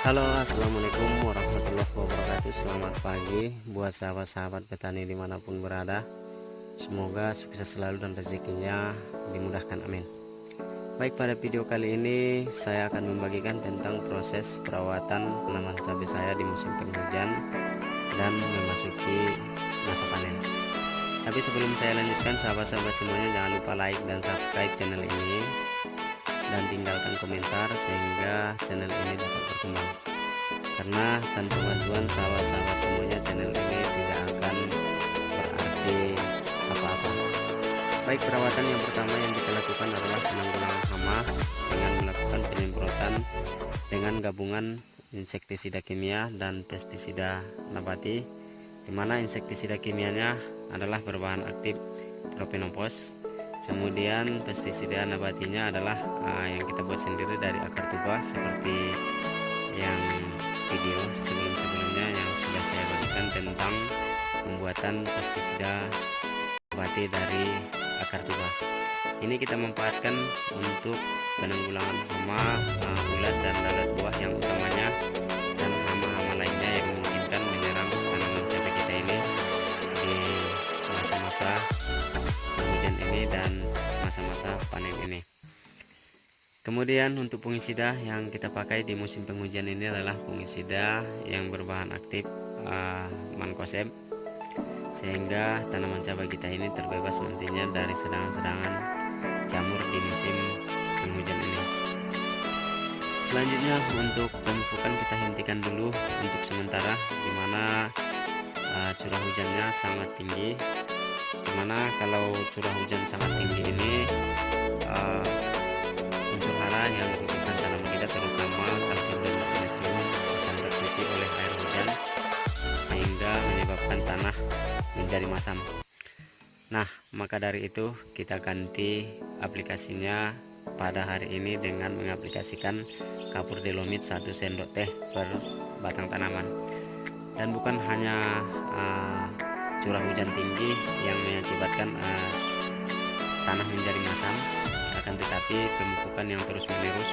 Halo, assalamualaikum warahmatullahi wabarakatuh. Selamat pagi buat sahabat-sahabat petani dimanapun berada. Semoga sukses selalu dan rezekinya dimudahkan, amin. Baik, pada video kali ini saya akan membagikan tentang proses perawatan tanaman cabai saya di musim penghujan dan memasuki masa panen. Tapi sebelum saya lanjutkan, sahabat-sahabat semuanya jangan lupa like dan subscribe channel ini dan tinggalkan komentar sehingga channel ini dapat berkembang, karena tanpa bantuan sahabat-sahabat semuanya channel ini tidak akan berarti apa-apa. Baik, perawatan yang pertama yang kita lakukan adalah penanggulangan hama dengan melakukan penyemprotan dengan gabungan insektisida kimia dan pestisida nabati, di mana insektisida kimianya adalah berbahan aktif Propinomphos. Kemudian pestisida nabatinya adalah yang kita buat sendiri dari akar tuba, seperti yang video sebelum-sebelumnya yang sudah saya bagikan tentang pembuatan pestisida nabati dari akar tuba. Ini kita manfaatkan untuk penanggulangan hama, ulat dan lalat buah yang utamanya, dan hama-hama lainnya yang memungkinkan menyerang tanaman cabai kita ini di masa-masa hujan ini dan masa-masa panen ini. Kemudian untuk fungisida yang kita pakai di musim penghujan ini adalah fungisida yang berbahan aktif mancozeb, sehingga tanaman cabai kita ini terbebas nantinya dari serangan-serangan jamur di musim penghujan ini. Selanjutnya untuk pemupukan kita hentikan dulu untuk sementara, dimana curah hujannya sangat tinggi, dimana kalau curah hujan sangat tinggi ini unsur hara yang membutuhkan tanaman kita, terutama kalsium dan magnesium, akan tercuci oleh air hujan sehingga menyebabkan tanah menjadi masam. Nah, maka dari itu kita ganti aplikasinya pada hari ini dengan mengaplikasikan kapur dolomit 1 sendok teh per batang tanaman. Dan bukan hanya curah hujan tinggi yang mengakibatkan tanah menjadi masam, akan tetapi pemupukan yang terus menerus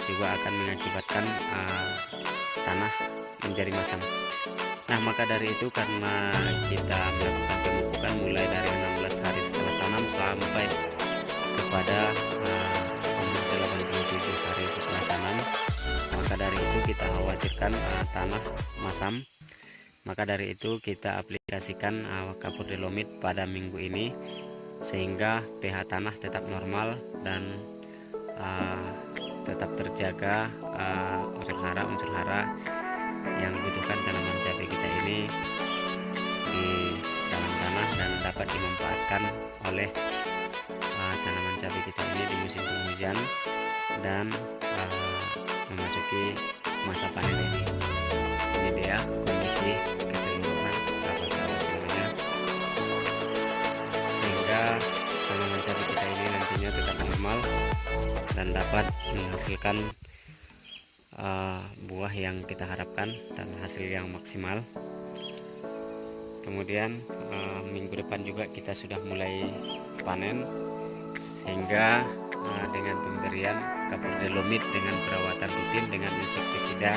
juga akan mengakibatkan tanah menjadi masam. Nah, maka dari itu karena kita melakukan pemupukan mulai dari 16 hari setelah tanam sampai kepada 87 hari setelah tanam, maka dari itu kita khawatirkan tanah masam. Maka dari itu kita aplikasikan kapur dolomit pada minggu ini sehingga pH tanah tetap normal dan tetap terjaga unsur hara yang dibutuhkan tanaman cabai kita ini di dalam tanah dan dapat dimanfaatkan oleh tanaman cabai kita ini di musim penghujan dan memasuki masa panen ini. Ini dia kondisi keseluruhan sahabat-sahabat semuanya, sehingga tanaman cabai kita ini nantinya tetap normal dan dapat menghasilkan buah yang kita harapkan dan hasil yang maksimal. Kemudian minggu depan juga kita sudah mulai panen, sehingga dengan pemberian kapur dolomit dengan perawatan rutin dengan insektisida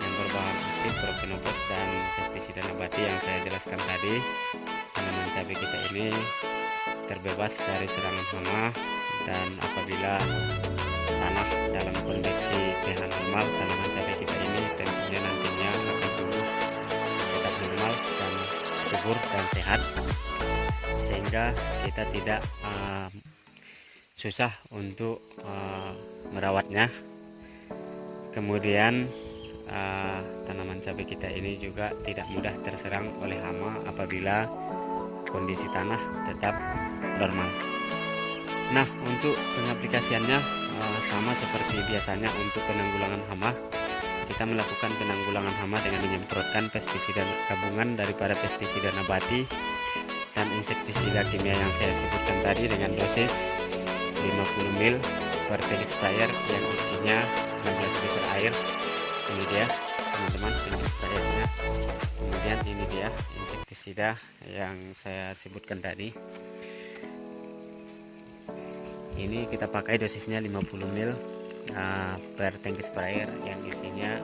yang berbahan aktif Propinomphos dan pestisida nabati yang saya jelaskan tadi, tanaman cabai kita ini terbebas dari serangan hama, dan apabila tanah dalam kondisi pH normal, tanaman cabai kita ini tentunya nantinya akan tumbuh tetap normal dan subur dan sehat, sehingga kita tidak susah untuk merawatnya. Kemudian tanaman cabai kita ini juga tidak mudah terserang oleh hama apabila kondisi tanah tetap normal. Nah, untuk pengaplikasiannya sama seperti biasanya. Untuk penanggulangan hama, kita melakukan penanggulangan hama dengan menyemprotkan pestisida gabungan daripada pestisida nabati dan insektisida kimia yang saya sebutkan tadi dengan dosis 50 ml per tank sprayer yang isinya 16 liter air. Ini dia teman-teman tank sprayernya. Kemudian ini dia insektisida yang saya sebutkan tadi. Ini kita pakai dosisnya 50 ml per tank sprayer yang isinya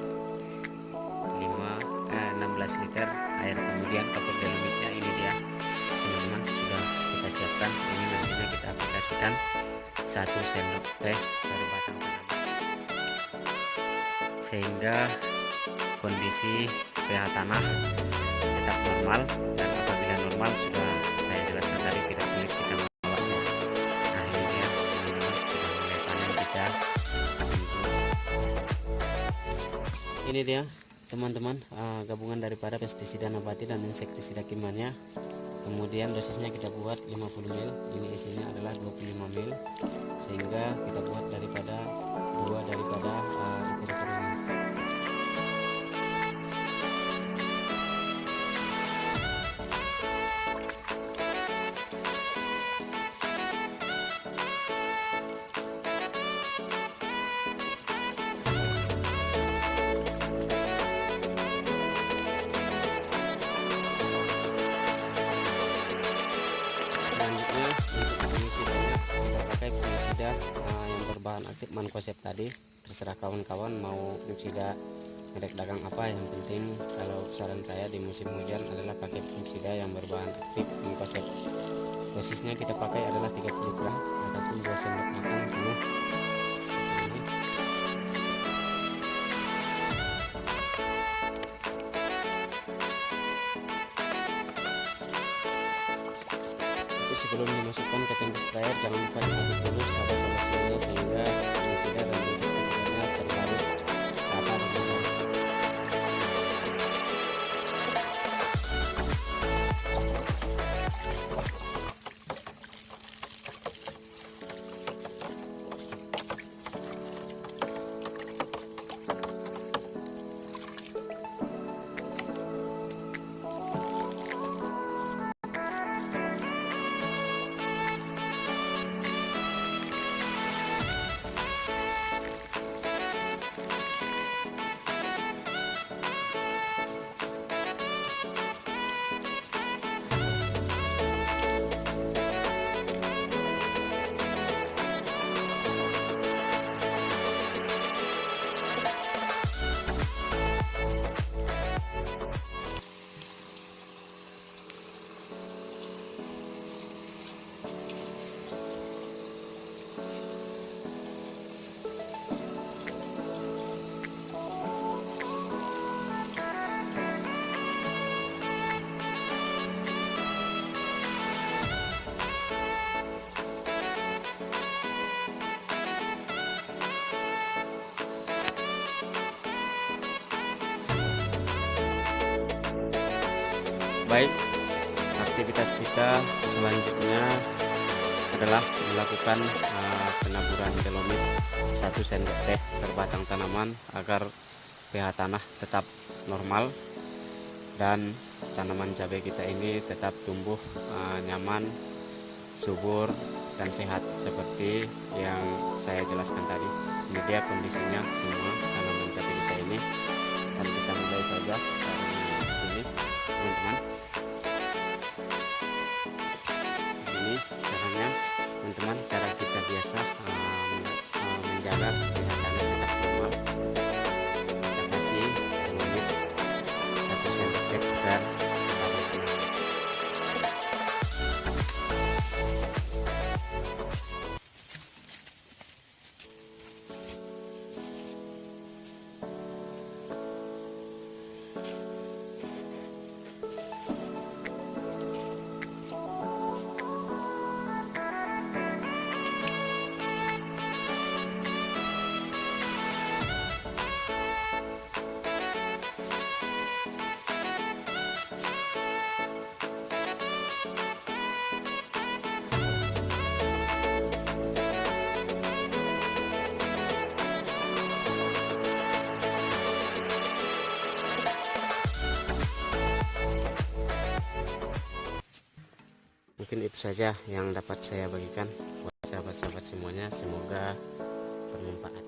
15 liter air. Kemudian kapur dolomitnya ini dia teman-teman sudah kita siapkan. Ini nantinya kita aplikasikan 1 sendok teh dari batang tanaman sehingga kondisi pH tanah tetap normal, dan apabila normal sudah saya jelaskan tadi tidak sulit kita melawatnya. Nah ini dia teman-teman sudah mulai panen kita. Ini dia teman-teman gabungan daripada pestisida nabati dan insektisida kimia. Kemudian dosisnya kita buat 50 ml. Ini isinya adalah 25 ml, sehingga kita buat daripada dua daripada ukur-ukur ini. Selanjutnya untuk fungisidanya kita pakai fungisida yang berbahan aktif mancozeb tadi. Terserah kawan-kawan mau fungisida merek dagang apa, yang penting kalau saran saya di musim hujan adalah pakai fungisida yang berbahan aktif mancozeb. Dosisnya kita pakai adalah 30 gram ataupun 2 sendok makan penuh. Sebelum dimasukkan ke tangki sprayer, jangan lupa diaduk dulu sahabat-sahabat semuanya sehingga fungisida dan insektisidanya terlarut rata dan benar. Baik, aktivitas kita selanjutnya adalah melakukan penaburan dolomit 1 sendok teh per batang tanaman agar pH tanah tetap normal dan tanaman cabai kita ini tetap tumbuh nyaman, subur dan sehat seperti yang saya jelaskan tadi. Ini dia kondisinya semua tanaman cabai kita ini, dan kita mulai saja dari sini teman-teman. Ini caranya teman-teman, cara kita biasa menjaga pH tanah tetap normal. Kita kasih dolomit 1 sendok teh per batang. Mungkin itu saja yang dapat saya bagikan buat sahabat-sahabat semuanya, semoga bermanfaat.